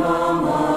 Mama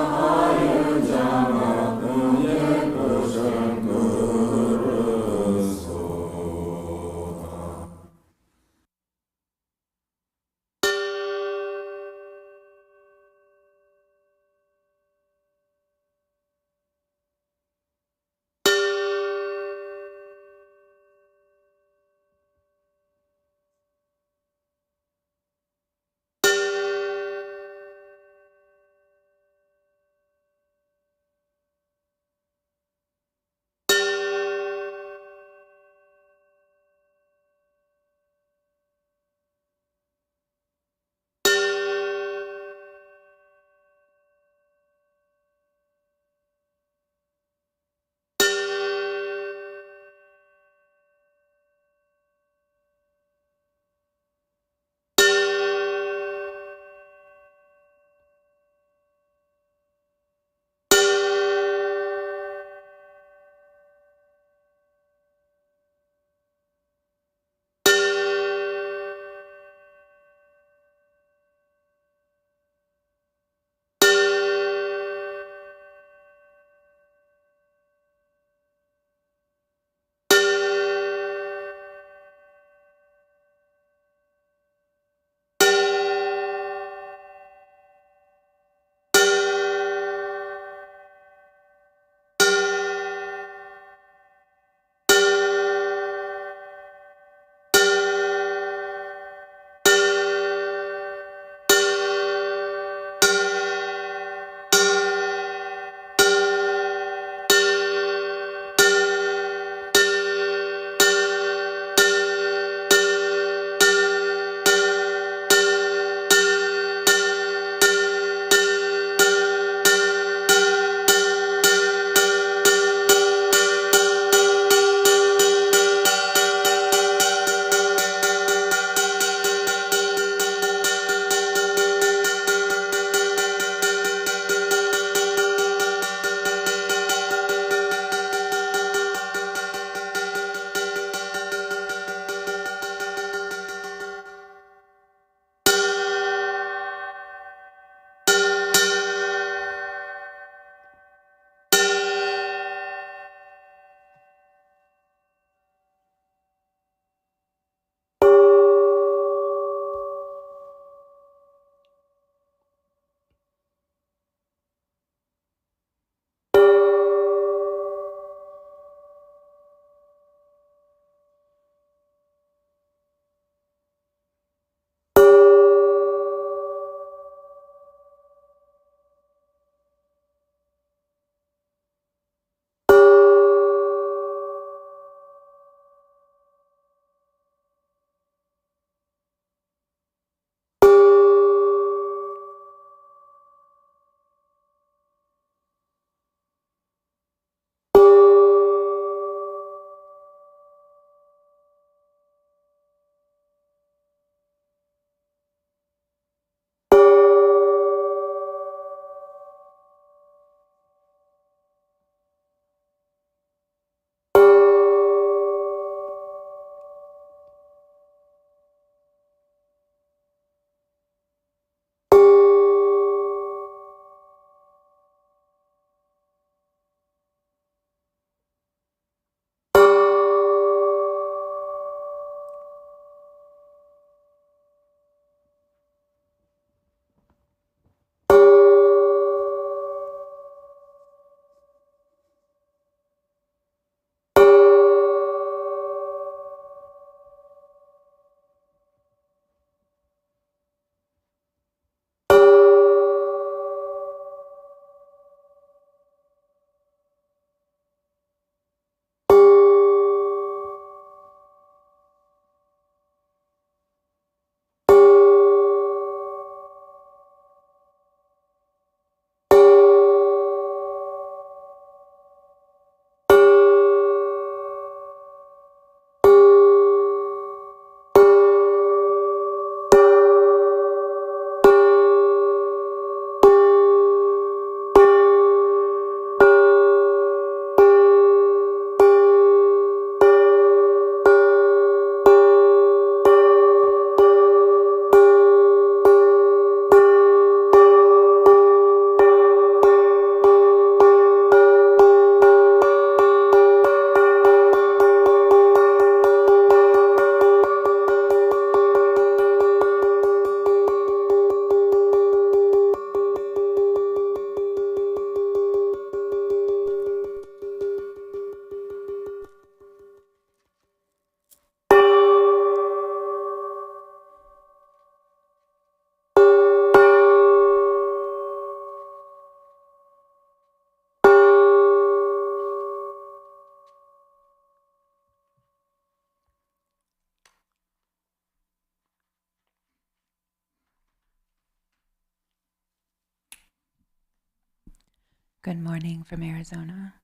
Good morning from Arizona.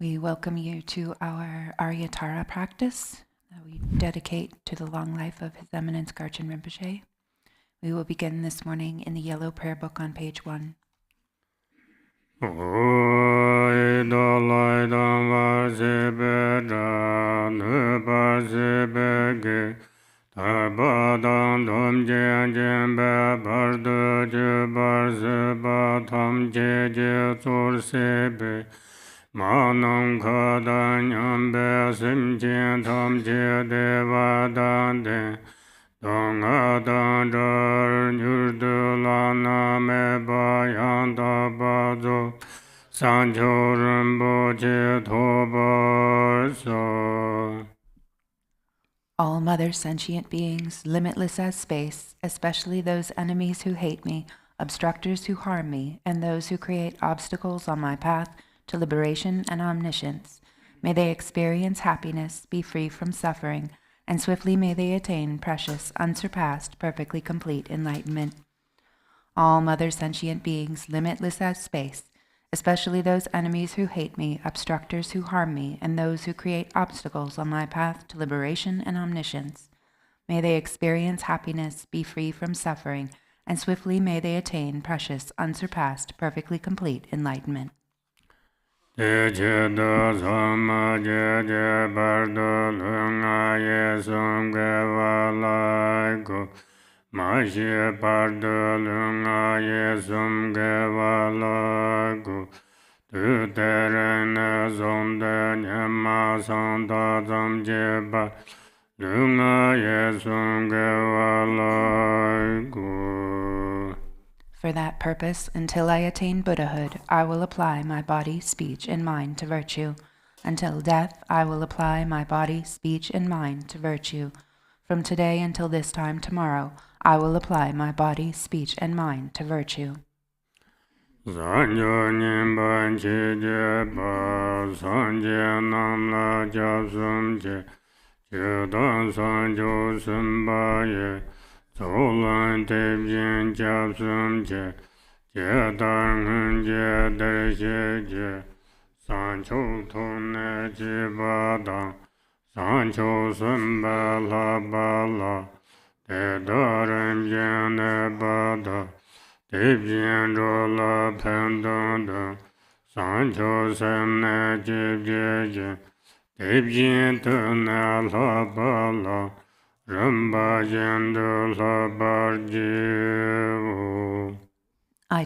We welcome you to our Aryatara practice that we dedicate to the long life of His Eminence Garchen Rinpoche. We will begin this morning in the yellow prayer book on page 1. Manam kadanyam besim tam je devadande donga dandar nyurdulana me bayanda bazo sanjorimbo je tobarso. All mother sentient beings, limitless as space, especially those enemies who hate me, obstructors who harm me, and those who create obstacles on my path to liberation and omniscience. May they experience happiness, be free from suffering, and swiftly may they attain precious, unsurpassed, perfectly complete enlightenment. All mother sentient beings, limitless as space, especially those enemies who hate me, obstructors who harm me, and those who create obstacles on my path to liberation and omniscience. May they experience happiness, be free from suffering, and swiftly may they attain precious, unsurpassed, perfectly complete enlightenment. For that purpose, until I attain Buddhahood, I will apply my body, speech, and mind to virtue. Until death, I will apply my body, speech, and mind to virtue. From today until this time tomorrow, I will apply my body, speech, and mind to virtue. Zolan tebjen japsum je, jedarngun je dershe je, sancho tone je badang, sancho sumba la bala, dedarim jene bada, tebjen rola pendanda, sancho semne jebje je, tebjen tene la bala, I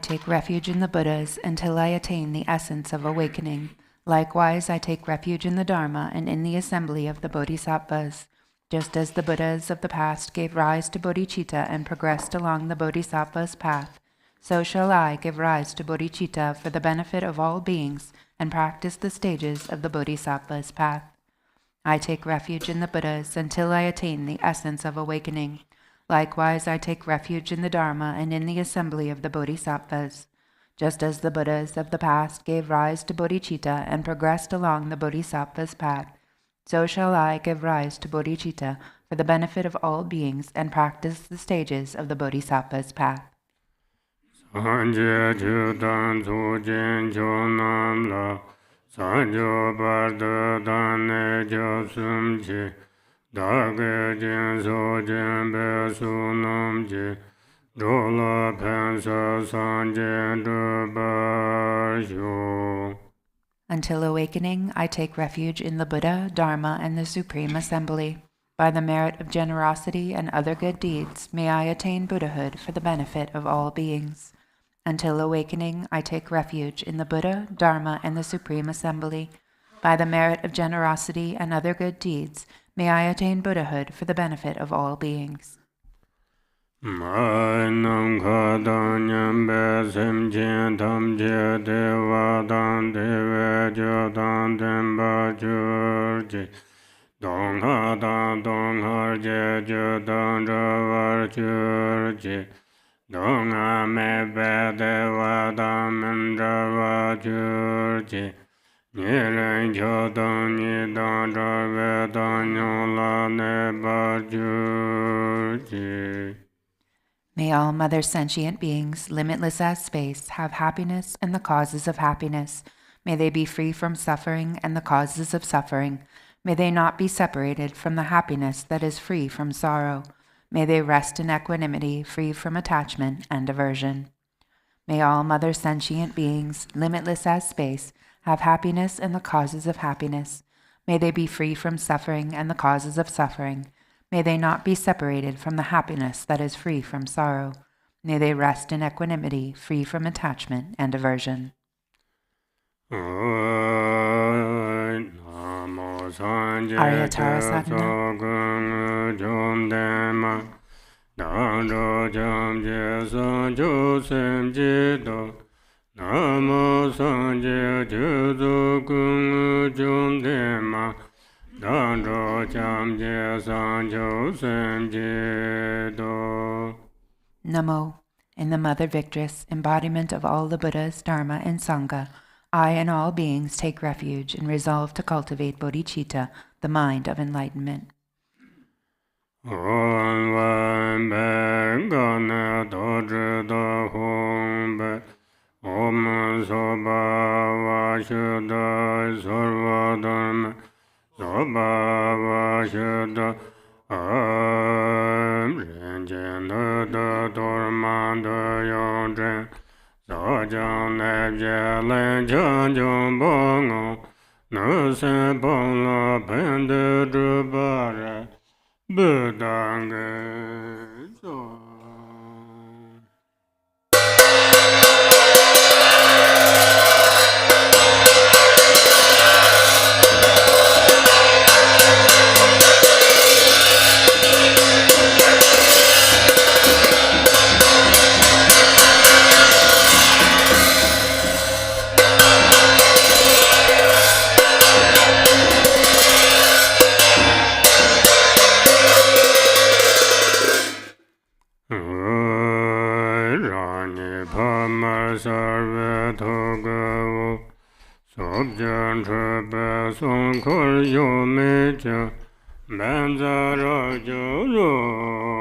take refuge in the Buddhas until I attain the essence of awakening. Likewise, I take refuge in the Dharma and in the assembly of the Bodhisattvas. Just as the Buddhas of the past gave rise to bodhicitta and progressed along the Bodhisattva's path, so shall I give rise to bodhicitta for the benefit of all beings and practice the stages of the Bodhisattva's path. I take refuge in the Buddhas until I attain the essence of awakening. Likewise, I take refuge in the Dharma and in the assembly of the Bodhisattvas. Just as the Buddhas of the past gave rise to bodhicitta and progressed along the Bodhisattva's path, so shall I give rise to bodhicitta for the benefit of all beings and practice the stages of the Bodhisattva's path. Sanjo bardo dane josum je, dage jen so jen be sunam je, dola pensa sanje dubarsho. Until awakening, I take refuge in the Buddha, Dharma, and the Supreme Assembly. By the merit of generosity and other good deeds, may I attain Buddhahood for the benefit of all beings. Until awakening, I take refuge in the Buddha, Dharma, and the Supreme Assembly. By the merit of generosity and other good deeds, may I attain Buddhahood for the benefit of all beings. Mainam kadanyam besim tam je devadan deve jodan demba jurje. Dong har je jodan ravar jurje. Donga me bede vada mendra vajurji. Niren jodan nidan ravedan yola ne bajurji. May all mother sentient beings, limitless as space, have happiness and the causes of happiness. May they be free from suffering and the causes of suffering. May they not be separated from the happiness that is free from sorrow. May they rest in equanimity, free from attachment and aversion. May all mother sentient beings, limitless as space, have happiness and the causes of happiness. May they be free from suffering and the causes of suffering. May they not be separated from the happiness that is free from sorrow. May they rest in equanimity, free from attachment and aversion. Aryatara Sadhana. Namo Sanje Judu Gung Jum Dema Dandro Jamje Sanjo Semje Do. Namo, in the Mother Victress, embodiment of all the Buddhas, Dharma, and Sangha, I and all beings take refuge and resolve to cultivate bodhicitta, the mind of enlightenment. Om Vam Gana Dorje Da Hong Be Om Soba Vashuddha Sarva Dharma Soba Vashuddha Om Rinchen Da Dorman Da Yongchen Sa Jang Nep Je Len Chan Jung Bong O Nu Sen Pong La Pen De Drupon Budanga So. Sarva Thoga Sobjan Traba Song Kor Yo Mecha Banzara Joro.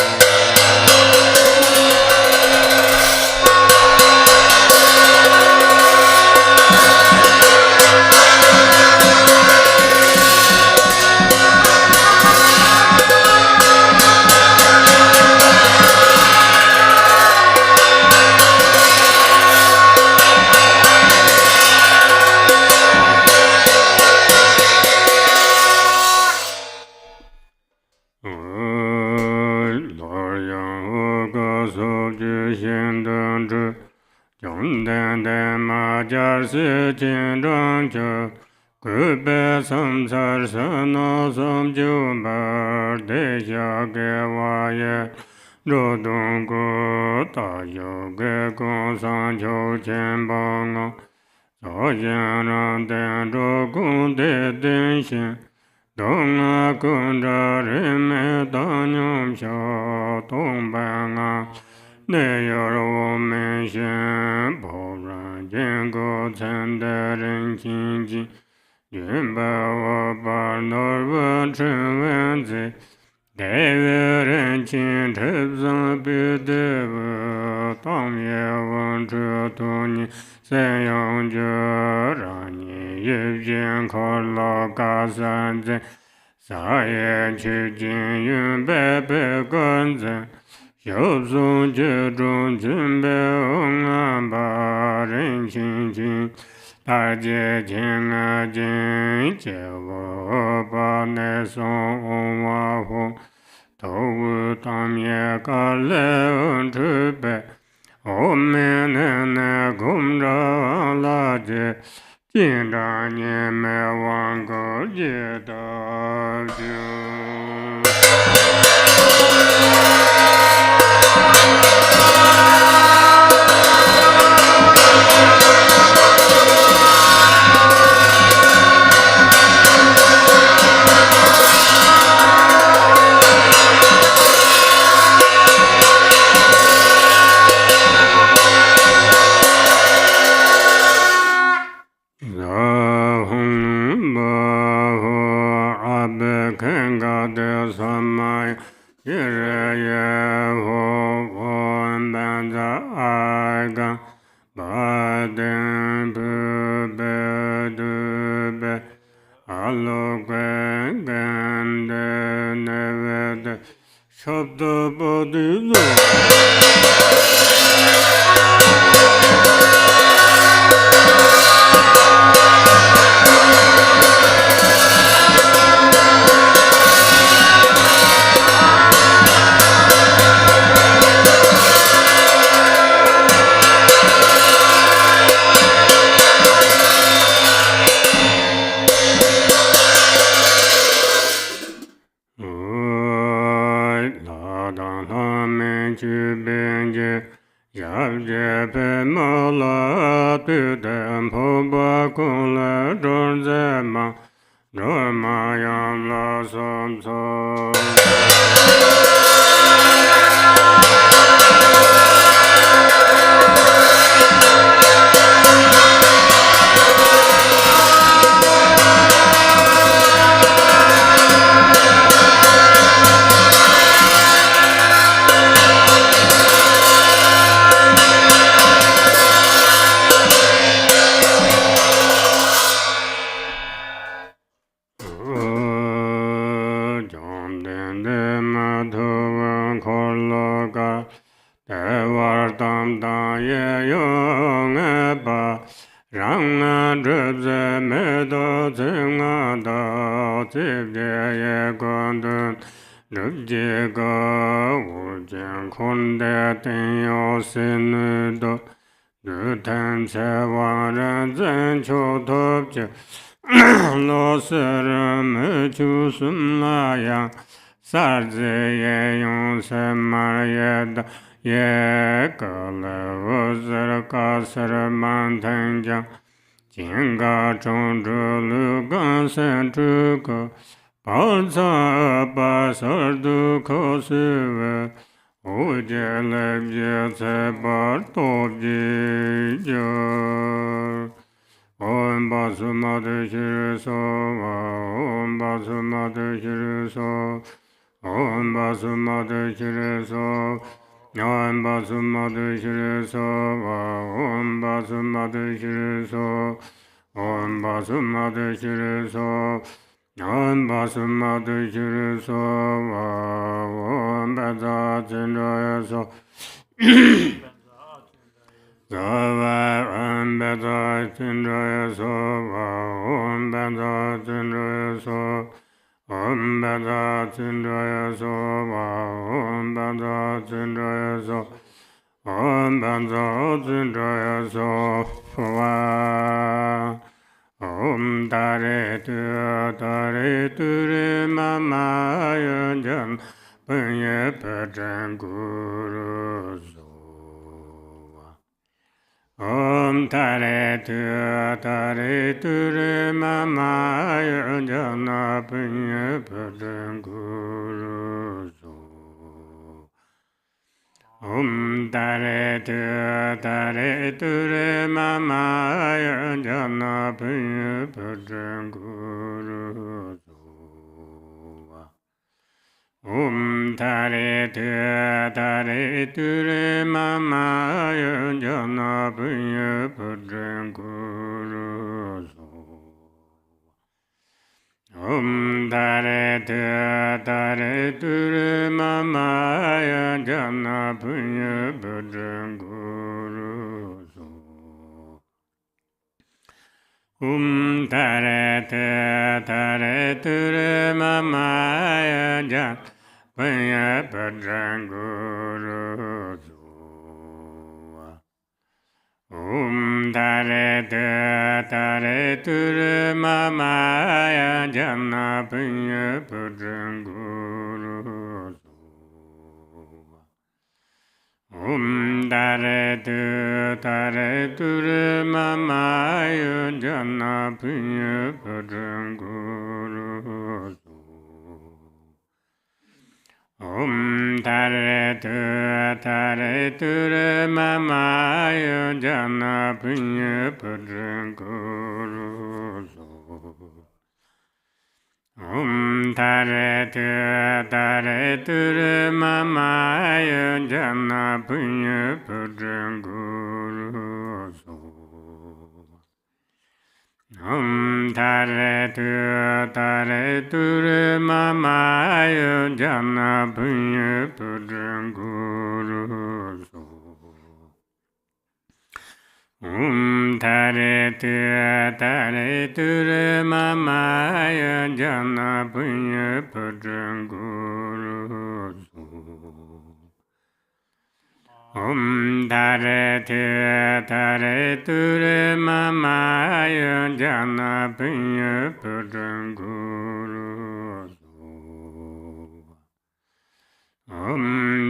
Si Jin Zhang Zhe Gu Bei Sam Sar San Na Sam Jiu Bar De Xia Ge Wa Ye Zhu Dong Gu Da Yu Ge Gong San Qiu Qian Bang O Zhao Xian Ran Den Zhu Gong De Den Xin Dong A Gong Zha Ren Me Da Nyum Xiao Dong Bang A Ne Yor Wo Men Xian Po Ran Jian Go Chen De Ren Qin Jin Yun Ba Wo Ba Nor Wen Chen Wen Zi De Yue Ren Qin Chip Zang Bi De Wu Dong Ye Wen Zhi Tu Ni Sen Yong Zhe Ran Ni Yip Jian Ko Lo Ga San Zi Sa Ye Qu Jin Yun Bei Bei Gen Zi Xiu Song Jie Zhong Jin Bei Hong An Ba Ren Qin Jin Da Jie Qin A Jin Jie Wo Ba Ne Song Hong Wa Hong To Wu Tam Ye Ga Le Wen Chu Bei Om Me Ne Ne Gong Zha La Jie Jin Zha Nian Me Wang Ge Jie Da Jiu. Kenga de samay yere ye ho ho Baden Bube Dube Alogwen Gende Nevede Shabda Bodizo Tare tu re mama yo jana punya pudran guru so. Tare tu re mama yo jana punya pudran guru so. Tare tu re mama yo jana punya pudran guru so.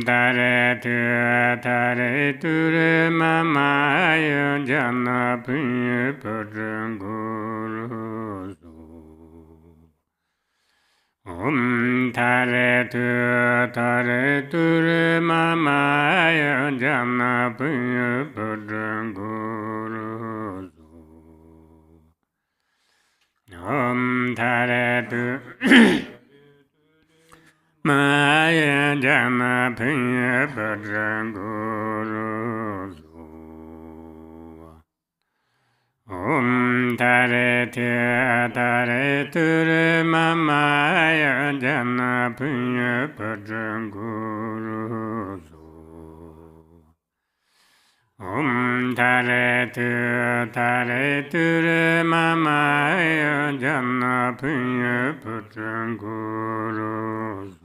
Tare tu re mama yo jana punya pudran guru so. Tare tu re mama yo jana punya pudran guru so. Tare tu maya jana punya pudran guru so. Tare tu re mama yo jana punya pudran guru so. Tare tu re mama yo jana punya pudran guru so.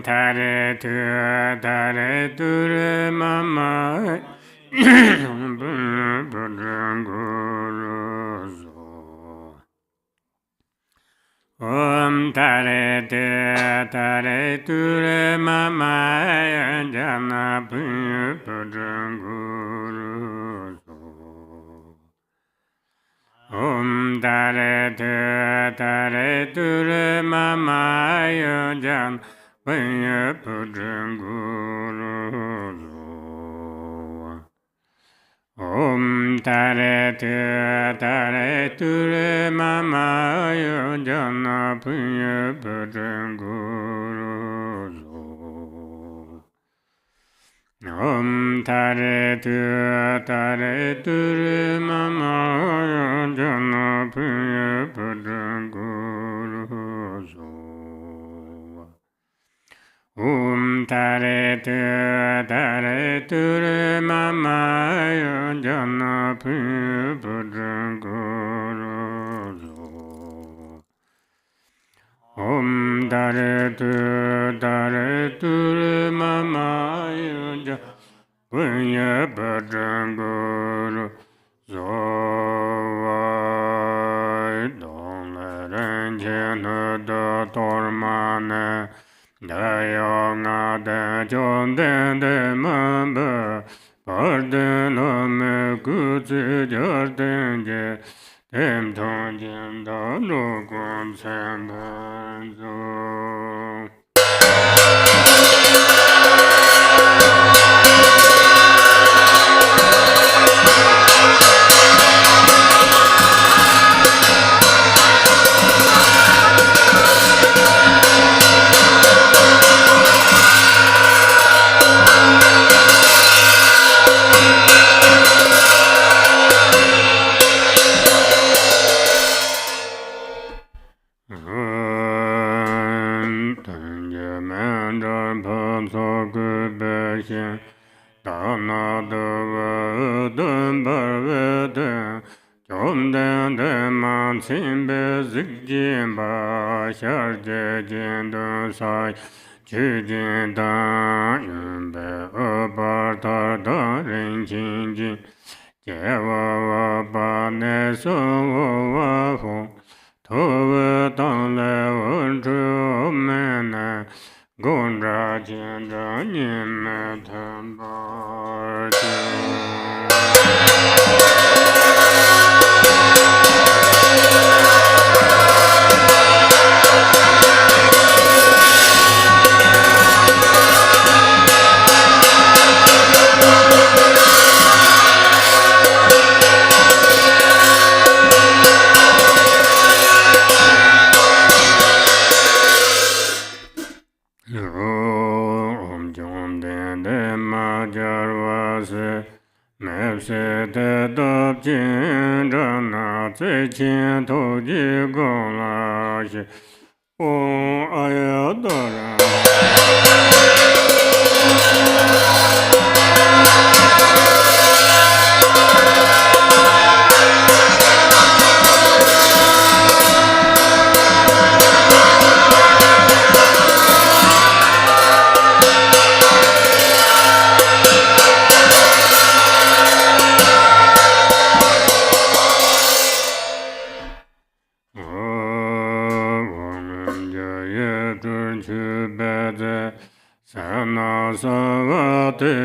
Tare tu re mama pudran guru so. Tare tu re mama yo jana punya pudran guru so. Tare tu re mama yo jana punya pudran guru so. Tare tu re mama yo jana punya pudran guru so. Tare tu re mama yo jana punya pudran guru so. Tare tu re mama yo jana punya pudran guru so. Tare tu re mama yo jana punya pudran guru so. Dong le Rinchen de tormane Daya nga de jon de mamba Parde lame kutsi jar tenje Tem tong jen da lo kon sen benzo. Mepse te dap jin rana tse chin to ji gong la shi Om ayadara Sana savate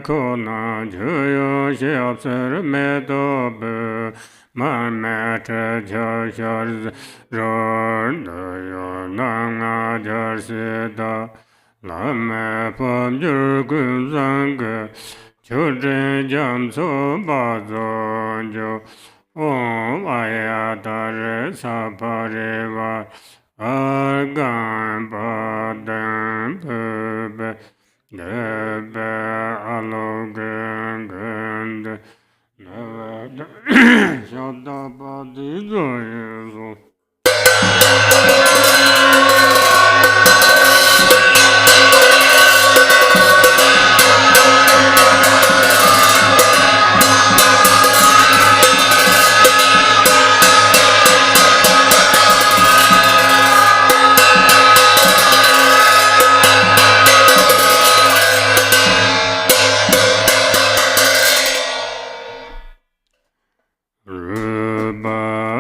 kona juyo shiapsar medobe man matra jashar ror dayo nanga jarsida lama pam jurgun zanga chudre jam so bazon jo om ayatare sapareva Argan Badan Pube Debe Alogan Gand Nevada Shadabadi Zoyezo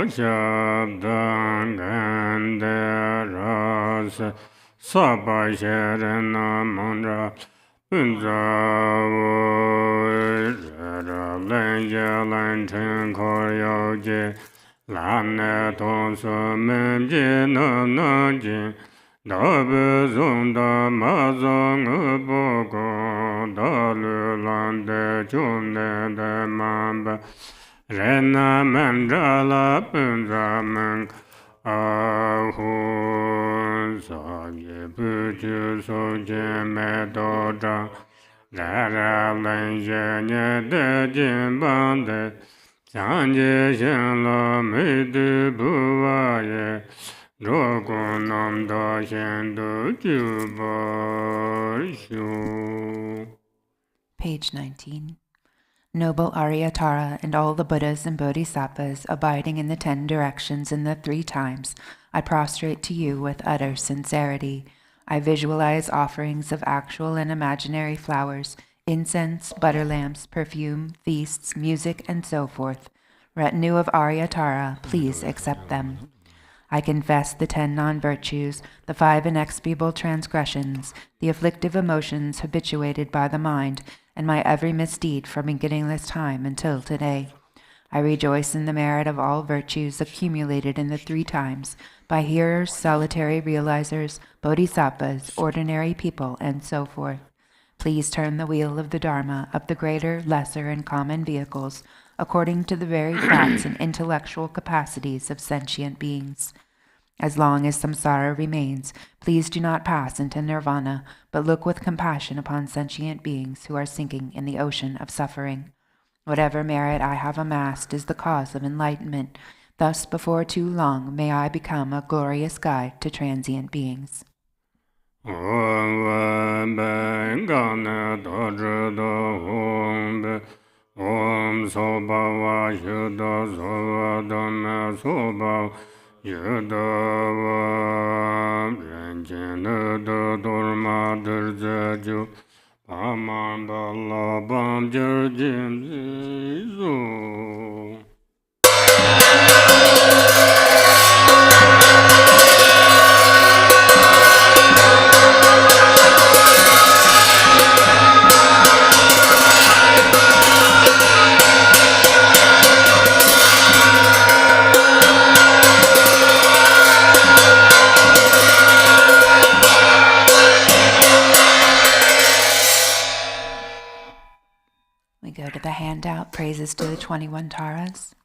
Shabdan Gandaras Sabha Sharana Mandra Punjavo Lanja Lantan Koryoje Lana Tonso Memjina Nanjin Dabe Zunda Mazang Boko Dalu Lande Chumne de Mamba Rena Mandala Punjaman Ahun Sage Puju Soje Medoda Dara Lanjanya de Jimbande Sanje Shenla Medu Buvaye Drogunam Da Shendu Jubarshu. Page 19. Noble Aryatara and all the Buddhas and Bodhisattvas abiding in the 10 directions in the 3 times, I prostrate to you with utter sincerity. I visualize offerings of actual and imaginary flowers, incense, butter lamps, perfume, feasts, music, and so forth. Retinue of Aryatara, please accept them. I confess the 10 non-virtues, the 5 inexpiable transgressions, the afflictive emotions habituated by the mind, and my every misdeed from beginningless time until today. I rejoice in the merit of all virtues accumulated in the 3 times, by hearers, solitary realizers, bodhisattvas, ordinary people, and so forth. Please turn the wheel of the Dharma of the greater, lesser, and common vehicles according to the varied thoughts and intellectual capacities of sentient beings. As long as samsara remains, please do not pass into nirvana, but look with compassion upon sentient beings who are sinking in the ocean of suffering. Whatever merit I have amassed is the cause of enlightenment. Thus, before too long, may I become a glorious guide to transient beings. Om Sobhava Shuddha Sovadana Sobhava Yudhava Rinchen Dorma Durjaju Pamandala Bam Jurjim Zizu. We go to the handout, praises to the 21 Taras.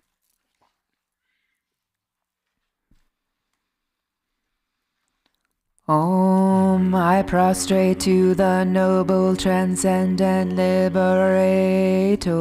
Om, I prostrate to the noble transcendent liberator.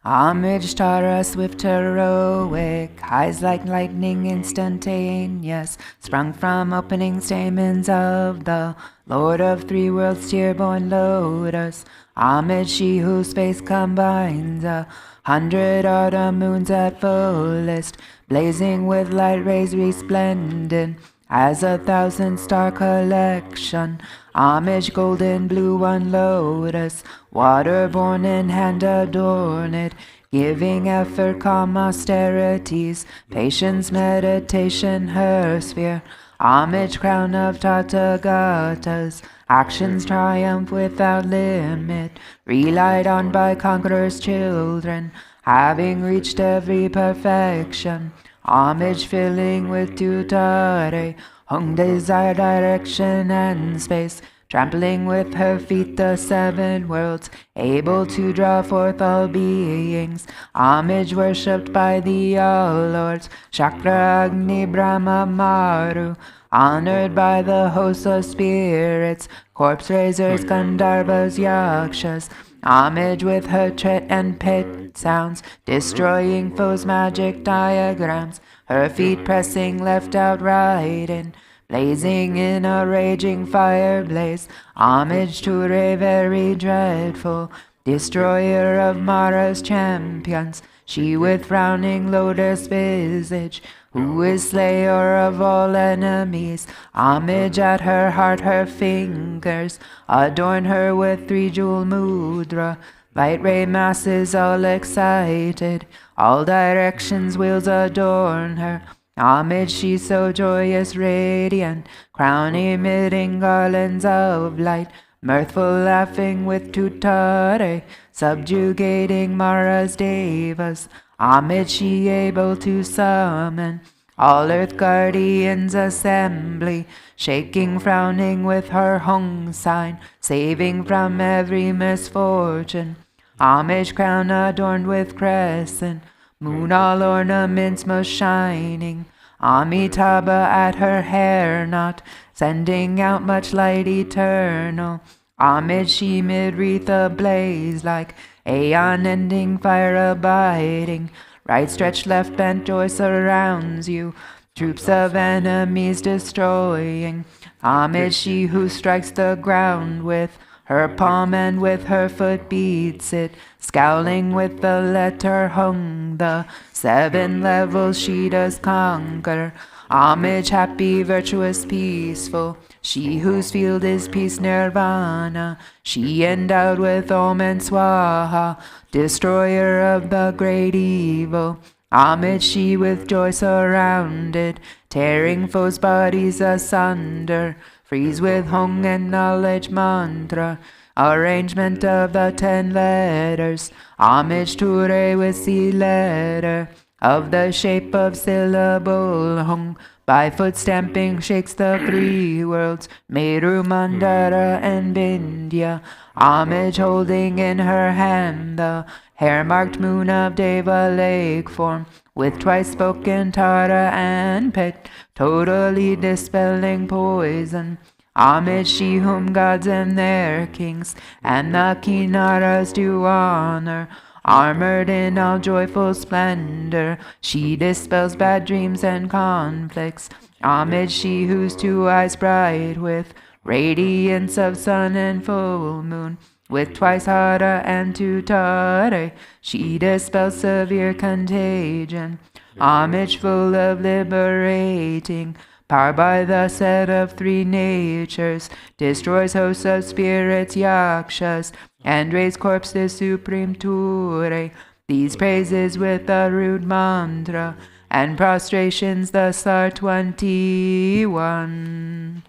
Homage Tara, swift heroic, eyes like lightning instantaneous, sprung from opening stamens of the Lord of Three Worlds, tear-born lotus. Homage she whose face combines 100 autumn moons at fullest, blazing with light rays resplendent as 1,000-star collection. Homage golden blue one lotus, waterborne in hand adorn it, giving effort calm austerities, patience meditation her sphere. Homage crown of Tathagatas, actions triumph without limit, relied on by conquerors' children, having reached every perfection. Homage filling with tutare, hung desire, direction, and space, trampling with her feet the 7 worlds, able to draw forth all beings. Homage worshipped by the all-lords, Chakra, Agni, Brahma, Maru, honored by the hosts of spirits, corpse raisers, Gandharvas, Yakshas. Homage with her tret and pit sounds, destroying foes' magic diagrams, her feet pressing left out right in, blazing in a raging fire blaze. Homage to Re, very dreadful, destroyer of Mara's champions, she with frowning lotus visage, who is slayer of all enemies. Homage at her heart, her fingers adorn her with 3-jewel mudra. Light ray masses all excited, all directions wheels adorn her. Homage she so joyous, radiant, crown emitting garlands of light, mirthful laughing with tutare, subjugating Mara's devas. Homage she able to summon all earth guardians assembly, shaking, frowning with her hung sign, saving from every misfortune. Homage crown adorned with crescent, moon all ornaments most shining. Amitabha at her hair knot, sending out much light eternal. Homage she mid-wreath ablaze like aeon-ending fire abiding. Right stretched, left bent, joy surrounds you, troops of enemies destroying. Homage she who strikes the ground with her palm and with her foot beats it, scowling with the letter hung. The 7 levels she does conquer. Homage happy, virtuous, peaceful, she whose field is peace nirvana, she endowed with Om and Swaha, destroyer of the great evil. Homage she with joy surrounded, tearing foes' bodies asunder, freeze with Hung and knowledge mantra, arrangement of the 10 letters. Homage to Re with C letter, of the shape of syllable Hung, by foot stamping shakes the 3 worlds, Meru, Mandara, and Vindhya. Homage holding in her hand the hair-marked moon of Deva lake form, with twice spoken Tara and Pet, totally dispelling poison. Homage she whom gods and their kings and the Kinnaras do honor, armored in all joyful splendor, she dispels bad dreams and conflicts. Homage she whose 2 eyes bright with radiance of sun and full moon, with twice Hara and 2 Tare, she dispels severe contagion. Homage full of liberating power by the set of 3 natures, destroys hosts of spirits, yakshas, and raise corpses supreme ture. These praises with the rude mantra, and prostrations thus are 21.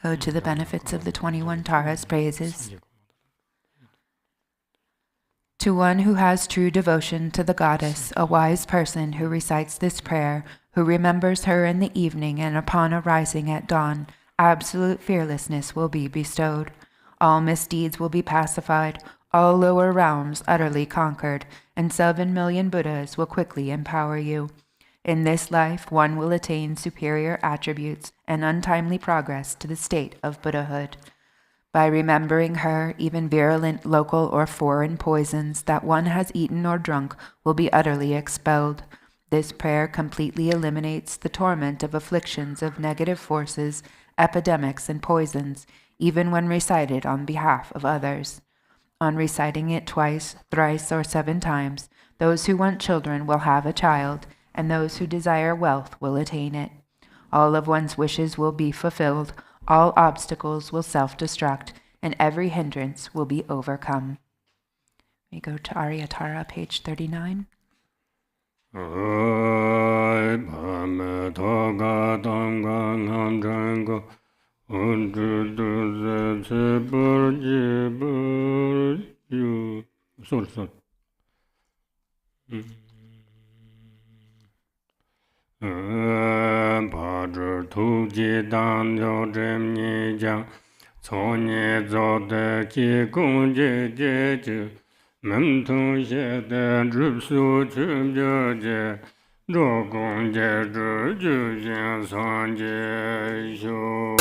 Go to the benefits of the 21 Taras praises. To one who has true devotion to the goddess, a wise person who recites this prayer, who remembers her in the evening and upon arising at dawn, absolute fearlessness will be bestowed. All misdeeds will be pacified, all lower realms utterly conquered, and 7 million Buddhas will quickly empower you. In this life, one will attain superior attributes and untimely progress to the state of Buddhahood. By remembering her, even virulent local or foreign poisons that one has eaten or drunk will be utterly expelled. This prayer completely eliminates the torment of afflictions of negative forces, epidemics, and poisons, even when recited on behalf of others. On reciting it twice, thrice, or 7 times, those who want children will have a child, and those who desire wealth will attain it. All of one's wishes will be fulfilled, all obstacles will self-destruct, and every hindrance will be overcome. We go to Aryatara, page 39. Sorry. Padre tu ji dan yo zhem ni jiang, co ni zo de ki gong jie jie jie, men tong xie de zhi su qu jie jie, zhuo gong jie zhi ju xian san jie xiu.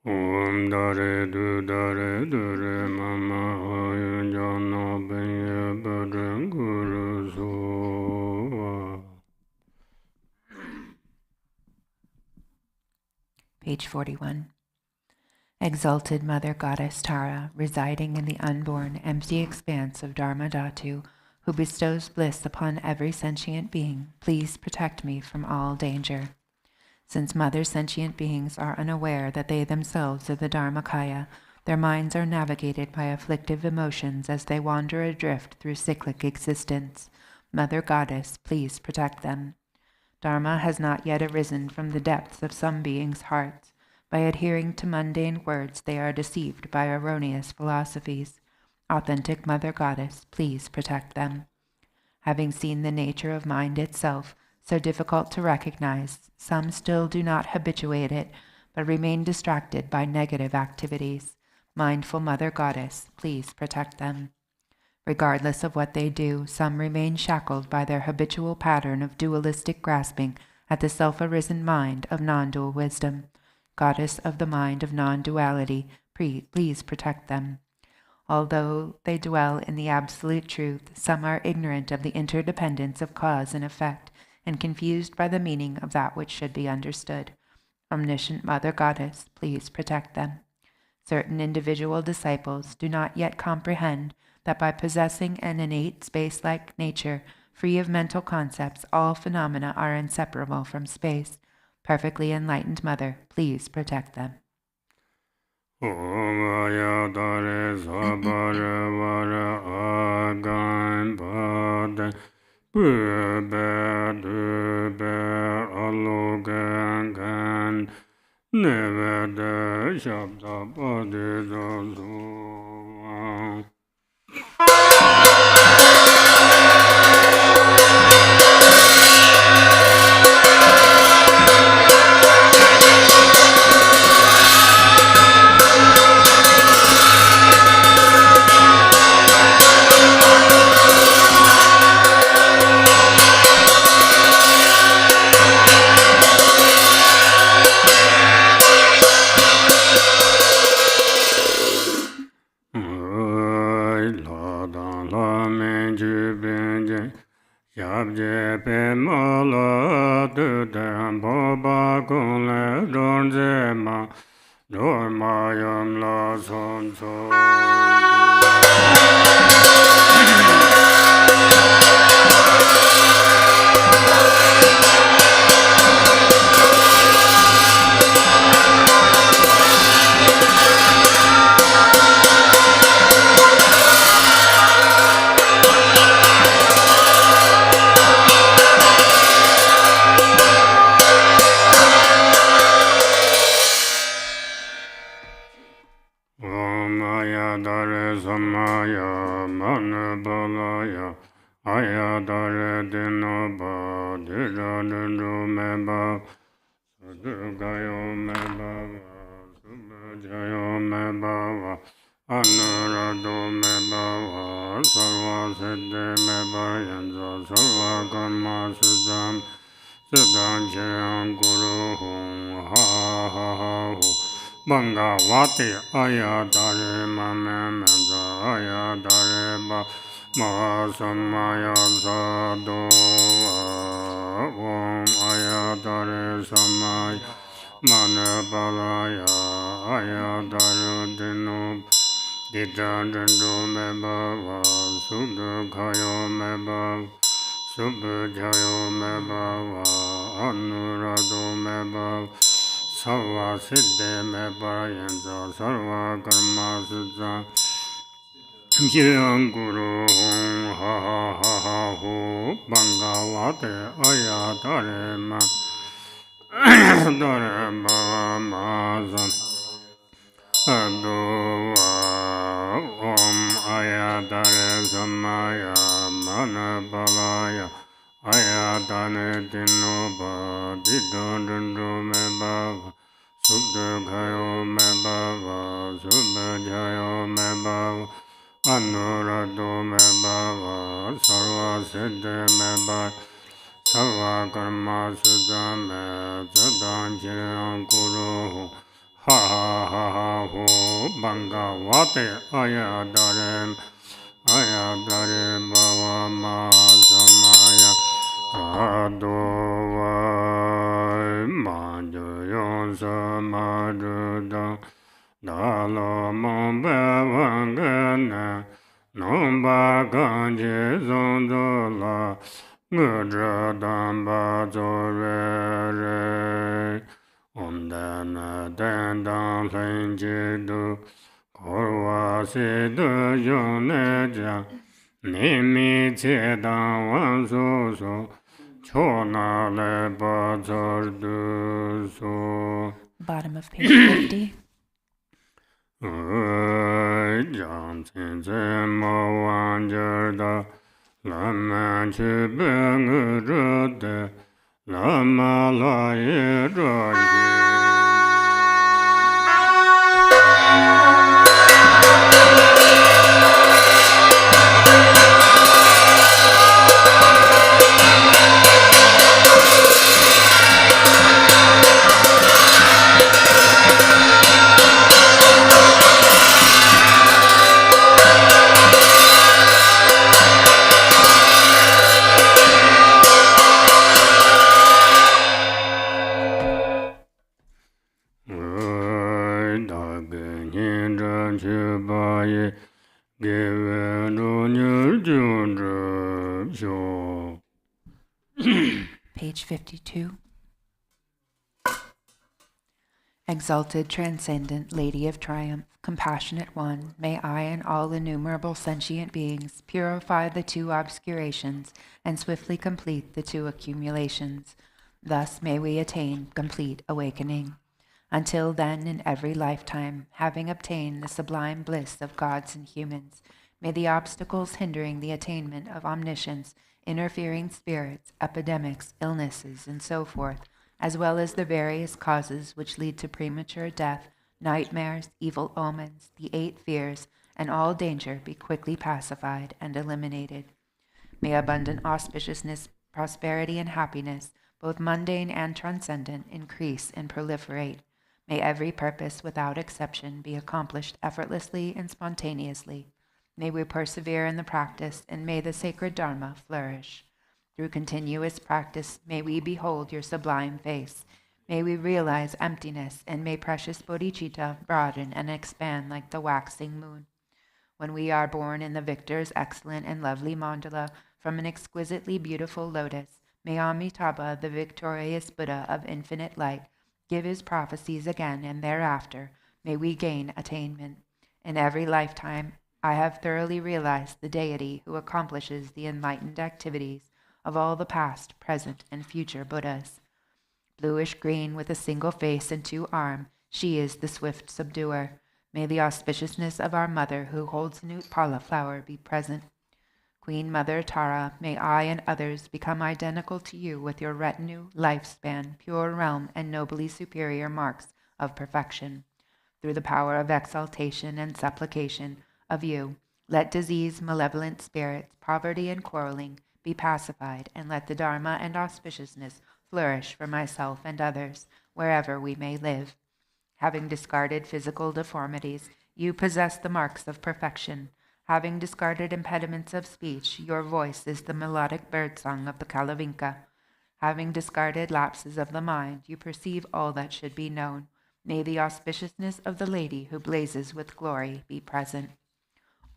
Om Dare Dure Mama Hoya Jana Benye Badran Guru Soa. Page 41. Exalted Mother Goddess Tara, residing in the unborn, empty expanse of Dharma Dhatu, who bestows bliss upon every sentient being, please protect me from all danger. Since mother sentient beings are unaware that they themselves are the Dharmakaya, their minds are navigated by afflictive emotions as they wander adrift through cyclic existence. Mother Goddess, please protect them. Dharma has not yet arisen from the depths of some beings' hearts. By adhering to mundane words, they are deceived by erroneous philosophies. Authentic Mother Goddess, please protect them. Having seen the nature of mind itself, so difficult to recognize, some still do not habituate it, but remain distracted by negative activities. Mindful Mother Goddess, please protect them. Regardless of what they do, some remain shackled by their habitual pattern of dualistic grasping at the self-arisen mind of non-dual wisdom. Goddess of the mind of non-duality, please protect them. Although they dwell in the absolute truth, some are ignorant of the interdependence of cause and effect, and confused by the meaning of that which should be understood. Omniscient Mother Goddess, please protect them. Certain individual disciples do not yet comprehend that by possessing an innate space-like nature, free of mental concepts, all phenomena are inseparable from space. Perfectly enlightened Mother, please protect them. Omaya Dare Sabara Vara Agan Bade Bube Dube Alogan Gan Nevede Shabda Bade Zazu. Yabje pe mala tu den boba kunle donze ma dorma yam la son so. Samaya Manabalaya Ayadare Dinoba Didanu Meba Sudugayo Meba Subajayo Meba Anurado Meba Sarva Siddhi Meba Yanza Sarva Karma Siddham Siddham Chirang Guru Hum Ha Ha Ha Hu Banga Vati Ayadare Mame Menza Ayadare Ba Mahasamaya Sadhu Om Ayadare Samaya Manabalaya Ayadare Dinu Didandu Meba Sudhayo Meba Subhajayo Meba Anurado Meba Sarva Siddhi Meba Yanza Sarva Karma Siddha Jirang Guru Ha Ha Ha Ha Hu Bangavate Ayatare Ma Dare Ma Mazam Adova Om Ayatare Samaya Manabalaya Ayatane Dinoba Didondu Meba Subdhayo Meba Subhajayo Meba Anurado Meba Sarva Siddhi Meba Sarva Karma Siddhame Siddham Chirang Guru ha ha ha ha ho Bhagavate ayadarim ayadarim bhava samaya sadovai manjayon samadruda Dalama bhavangana Nomba kanji zondola Gujradamba zorere Omdana dendam lenjidu Korwa siddha yoneja Nimi chedan wansoso Chona leba zorduso Bottom of page 50. Jam Tenzin mo wanjerda Lama chibeng rode Lama lai Dorje Page 52. Exalted, transcendent, Lady of Triumph, compassionate one, may I and all innumerable sentient beings purify the two obscurations and swiftly complete the two accumulations. Thus may we attain complete awakening. Until then, in every lifetime, having obtained the sublime bliss of gods and humans, may the obstacles hindering the attainment of omniscience, interfering spirits, epidemics, illnesses, and so forth, as well as the various causes which lead to premature death, nightmares, evil omens, the 8 fears, and all danger be quickly pacified and eliminated. May abundant auspiciousness, prosperity, and happiness, both mundane and transcendent, increase and proliferate. May every purpose without exception be accomplished effortlessly and spontaneously. May we persevere in the practice, and may the sacred Dharma flourish. Through continuous practice, may we behold your sublime face. May we realize emptiness, and may precious bodhicitta broaden and expand like the waxing moon. When we are born in the victor's excellent and lovely mandala from an exquisitely beautiful lotus, may Amitabha, the victorious Buddha of infinite light, give his prophecies again, and thereafter may we gain attainment. In every lifetime, I have thoroughly realized the deity who accomplishes the enlightened activities of all the past, present, and future Buddhas. Bluish-green with a single face and 2 arms, she is the swift subduer. May the auspiciousness of our mother who holds an Utpala flower be present. Queen Mother Tara, may I and others become identical to you with your retinue, lifespan, pure realm, and nobly superior marks of perfection. Through the power of exaltation and supplication of you, let disease, malevolent spirits, poverty, and quarreling be pacified, and let the Dharma and auspiciousness flourish for myself and others, wherever we may live. Having discarded physical deformities, you possess the marks of perfection. Having discarded impediments of speech, your voice is the melodic birdsong of the Kalavinka. Having discarded lapses of the mind, you perceive all that should be known. May the auspiciousness of the lady who blazes with glory be present.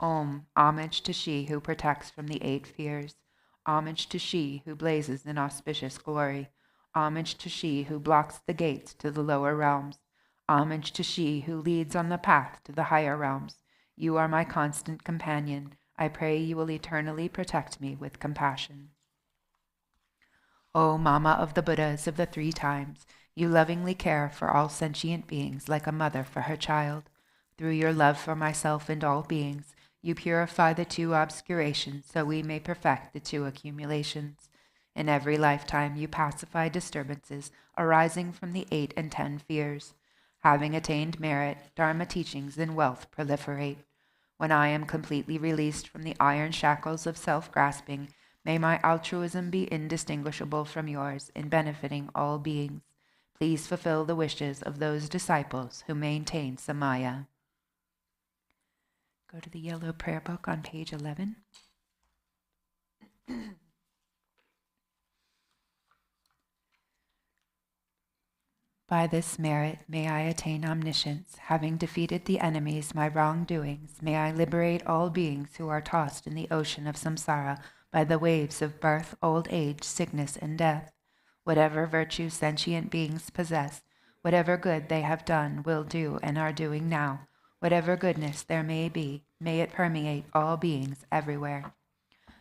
Om, homage to she who protects from the 8 fears. Homage to she who blazes in auspicious glory. Homage to she who blocks the gates to the lower realms. Homage to she who leads on the path to the higher realms. You are my constant companion. I pray you will eternally protect me with compassion. O Mama of the Buddhas of the 3 times, you lovingly care for all sentient beings like a mother for her child. Through your love for myself and all beings, you purify the 2 obscurations so we may perfect the 2 accumulations. In every lifetime you pacify disturbances arising from the 8 and 10 fears. Having attained merit, Dharma teachings and wealth proliferate. When I am completely released from the iron shackles of self-grasping, may my altruism be indistinguishable from yours in benefiting all beings. Please fulfill the wishes of those disciples who maintain Samaya. Go to the yellow prayer book on page 11. By this merit may I attain omniscience. Having defeated the enemies, my wrongdoings, may I liberate all beings who are tossed in the ocean of samsara by the waves of birth, old age, sickness, and death. Whatever virtue sentient beings possess, whatever good they have done, will do, and are doing now, whatever goodness there may be, may it permeate all beings everywhere.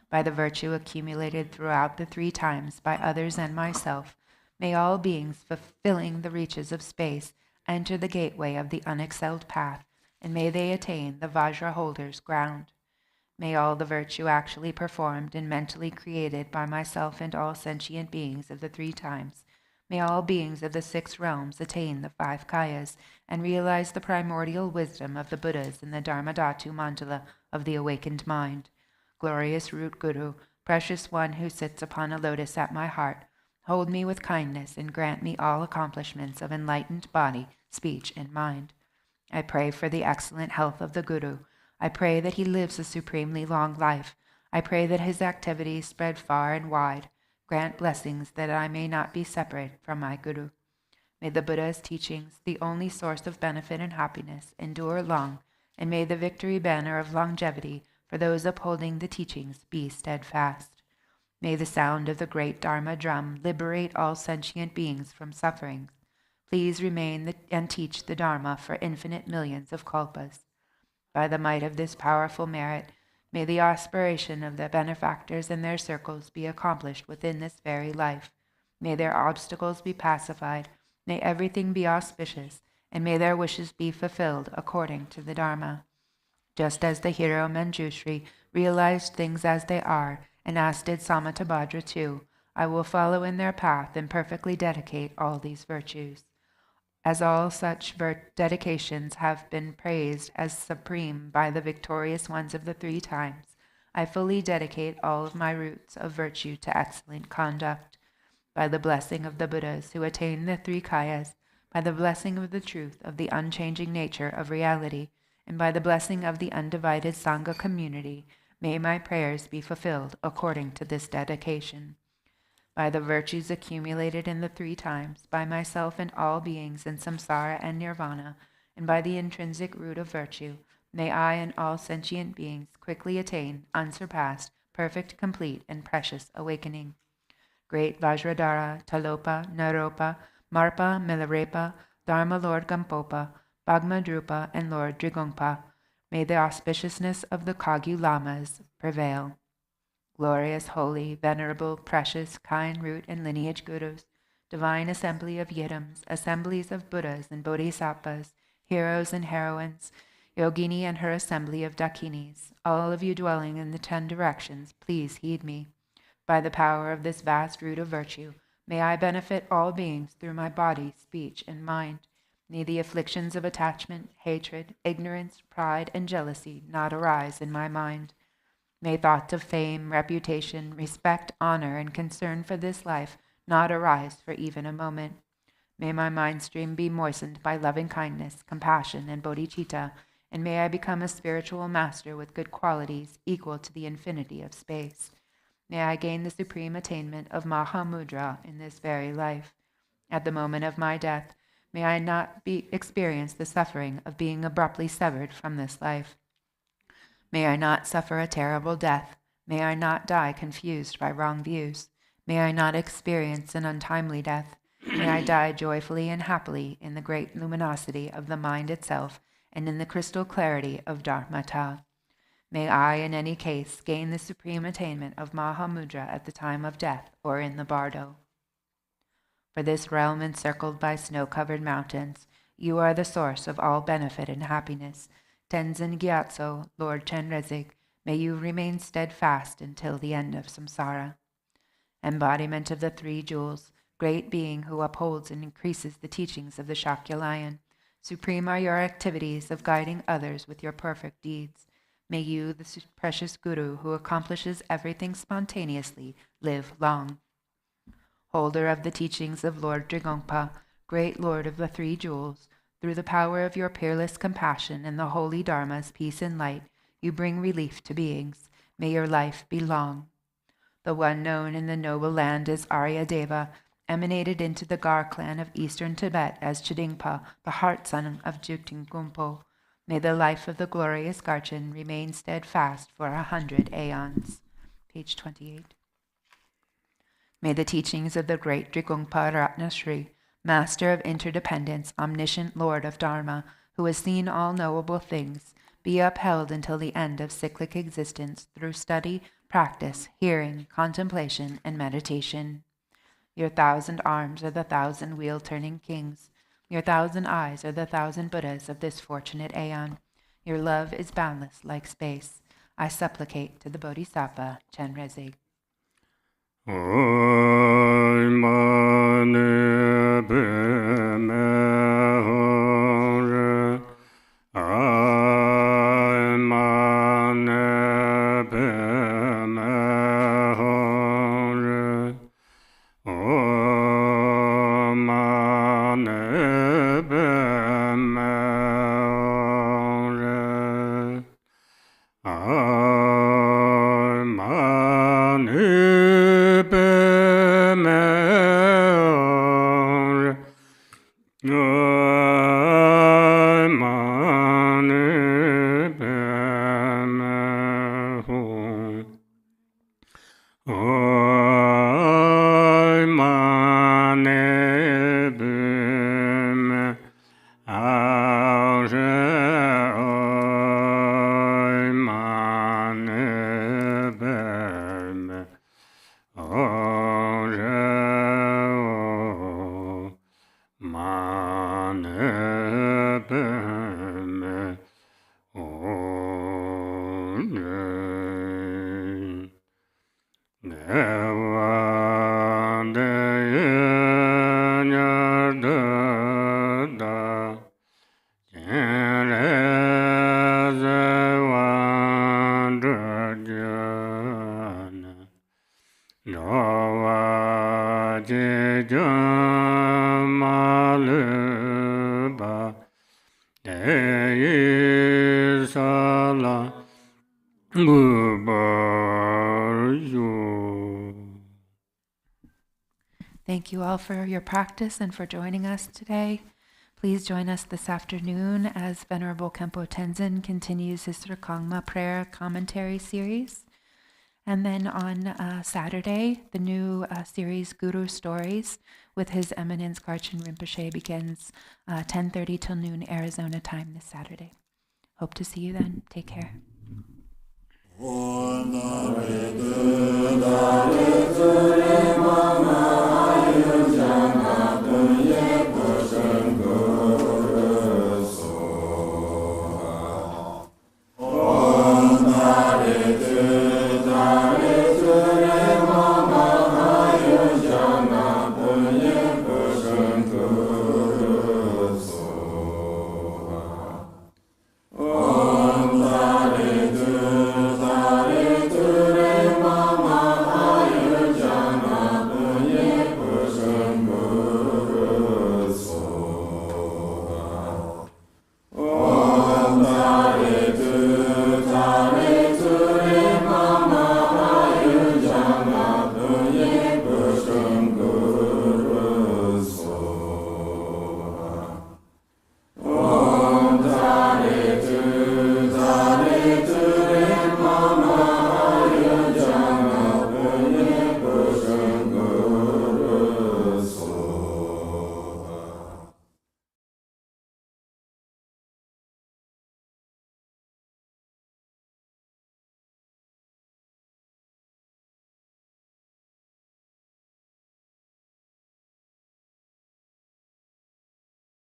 By the virtue accumulated throughout the 3 times by others and myself, may all beings fulfilling the reaches of space enter the gateway of the unexcelled path, and may they attain the Vajra holder's ground. May all the virtue actually performed and mentally created by myself and all sentient beings of the 3 times, may all beings of the 6 realms attain the 5 kayas and realize the primordial wisdom of the Buddhas in the Dharmadhatu mandala of the awakened mind. Glorious root Guru, precious one who sits upon a lotus at my heart, hold me with kindness and grant me all accomplishments of enlightened body, speech, and mind. I pray for the excellent health of the Guru. I pray that he lives a supremely long life. I pray that his activities spread far and wide. Grant blessings that I may not be separate from my Guru. May the Buddha's teachings, the only source of benefit and happiness, endure long, and may the victory banner of longevity for those upholding the teachings be steadfast. May the sound of the great Dharma drum liberate all sentient beings from suffering. Please remain and teach the Dharma for infinite millions of kalpas. By the might of this powerful merit, may the aspiration of the benefactors and their circles be accomplished within this very life. May their obstacles be pacified, may everything be auspicious, and may their wishes be fulfilled according to the Dharma. Just as the hero Manjushri realized things as they are, and as did Samantabhadra too, I will follow in their path and perfectly dedicate all these virtues. As all such dedications have been praised as supreme by the victorious ones of the 3 times, I fully dedicate all of my roots of virtue to excellent conduct. By the blessing of the Buddhas who attain the 3 kayas, by the blessing of the truth of the unchanging nature of reality, and by the blessing of the undivided Sangha community, may my prayers be fulfilled according to this dedication. By the virtues accumulated in the 3 times, by myself and all beings in samsara and nirvana, and by the intrinsic root of virtue, may I and all sentient beings quickly attain unsurpassed, perfect, complete, and precious awakening. Great Vajradhara, Talopa, Naropa, Marpa, Milarepa, Dharma Lord Gampopa, Bhagma Drupa, and Lord Drigongpa, may the auspiciousness of the Kagyu Lamas prevail. Glorious, holy, venerable, precious, kind root and lineage gurus, divine assembly of yidams, assemblies of Buddhas and Bodhisattvas, heroes and heroines, Yogini and her assembly of Dakinis, all of you dwelling in the 10 directions, please heed me. By the power of this vast root of virtue, may I benefit all beings through my body, speech, and mind. May the afflictions of attachment, hatred, ignorance, pride, and jealousy not arise in my mind. May thoughts of fame, reputation, respect, honor, and concern for this life not arise for even a moment. May my mind stream be moistened by loving kindness, compassion, and bodhicitta, and may I become a spiritual master with good qualities equal to the infinity of space. May I gain the supreme attainment of Mahamudra in this very life. At the moment of my death, may I not experience the suffering of being abruptly severed from this life. May I not suffer a terrible death. May I not die confused by wrong views. May I not experience an untimely death. May I die joyfully and happily in the great luminosity of the mind itself and in the crystal clarity of Dharmata. May I, in any case, gain the supreme attainment of Mahamudra at the time of death or in the bardo. For this realm encircled by snow-covered mountains, you are the source of all benefit and happiness. Tenzin Gyatso, Lord Chenrezig, may you remain steadfast until the end of samsara. Embodiment of the 3 jewels, great being who upholds and increases the teachings of the Shakya lion, supreme are your activities of guiding others with your perfect deeds. May you, the precious Guru who accomplishes everything spontaneously, live long. Holder of the teachings of Lord Drigongpa, Great Lord of the Three Jewels, through the power of your peerless compassion and the holy Dharma's peace and light, you bring relief to beings. May your life be long. The one known in the noble land as Arya Deva, emanated into the Gar clan of eastern Tibet as Chidingpa, the heart son of Khenpo. May the life of the glorious Garchen remain steadfast for 100 aeons. Page 28. May the teachings of the great Drigungpa Ratnasri, Master of Interdependence, Omniscient Lord of Dharma, who has seen all knowable things, be upheld until the end of cyclic existence through study, practice, hearing, contemplation, and meditation. Your 1,000 arms are the 1,000 wheel-turning kings. Your 1,000 eyes are the 1,000 Buddhas of this fortunate aeon. Your love is boundless like space. I supplicate to the Bodhisattva Chenrezig. Thank you all for your practice and for joining us today. Please join us this afternoon as Venerable Khenpo Tenzin continues his Srikangma prayer commentary series. And then on Saturday, the new series Guru Stories with His Eminence Garchen Rinpoche begins 10:30 till noon Arizona time this Saturday. Hope to see you then. Take care. Oh,